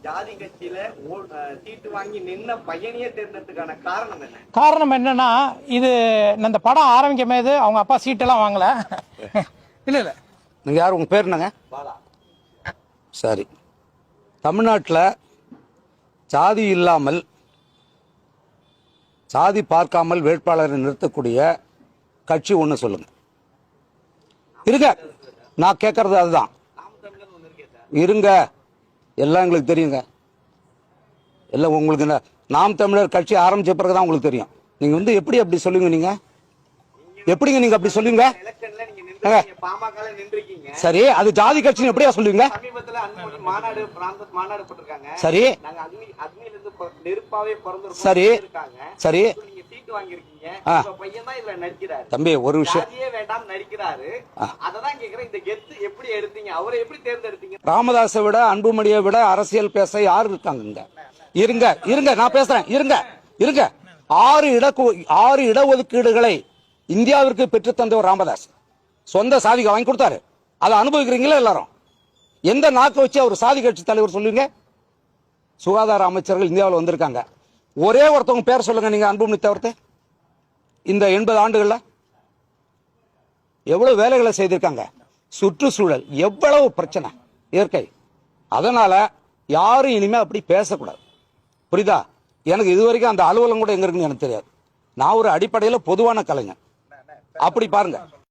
ஜாதி கட்சியில சீட்டு வாங்கி நின்ன பையனையே தேர்ந்தெடுத்துக்கான காரணம் என்ன? காரணம் என்னன்னா, இது இந்த படம் ஆரம்பிக்கும் போது அவங்க அப்பா சீட்டெல்லாம் வாங்கல. இல்ல நீங்க யார், உங்க பேர் என்னங்க? பாலா. சரி, தமிழ்நாட்டில் சாதி இல்லாமல் சாதி பார்க்காமல் வேட்பாளரை நிறுத்தக்கூடிய கட்சி ஒன்று சொல்லுங்க. இருங்க, நான் கேட்கறது அதுதான். இருங்க, எல்லாம் எங்களுக்கு தெரியுங்க. எல்லாம் உங்களுக்கு நாம் தமிழர் கட்சி ஆரம்பிச்ச பிறகுதான் உங்களுக்கு தெரியும். நீங்க எப்படி அப்படி சொல்லுங்க? நீங்க எப்படிங்க நீங்க அப்படி சொல்லுங்க? சரி, அது ஜாதி கட்சி எப்படியா சொல்லுவீங்க? சரி சரி சரி தம்பி, ஒரு விஷயம். ராமதாஸை விட அன்புமணியை விட அரசியல் பேச யாரு இருக்காங்க? இருங்க இருங்க, நான் பேசுறேன். இருங்க இருங்க. 6 இடஒதுக்கீடுகளை இந்தியாவிற்கு பெற்று தந்தவர் ராமதாஸ். சொந்த சாதிக்கு வாங்கி கொடுத்தாரு. அதை அனுபவிக்கிறீங்களா எல்லாரும்? எந்த நாக்கு வச்சு அவர் சாதி கட்சி தலைவர் சொல்லுவீங்க? சுகாதார அமைச்சர்கள் இந்தியாவில் வந்திருக்காங்க. ஒரே ஒருத்தவங்க பேர் சொல்லுங்க நீங்க, அன்புமணி தவிர்த்து. இந்த 80 ஆண்டுகள்ல எவ்வளவு வேலைகளை செய்திருக்காங்க. சுற்றுச்சூழல் எவ்வளவு பிரச்சனை, இயற்கை. அதனால யாரும் இனிமே அப்படி பேசக்கூடாது, புரியுதா? எனக்கு இதுவரைக்கும் அந்த அலுவலகம் கூட எங்க இருக்குன்னு எனக்கு தெரியாது. நான் ஒரு அடிப்படையில் பொதுவான கலைஞன். அப்படி பாருங்க.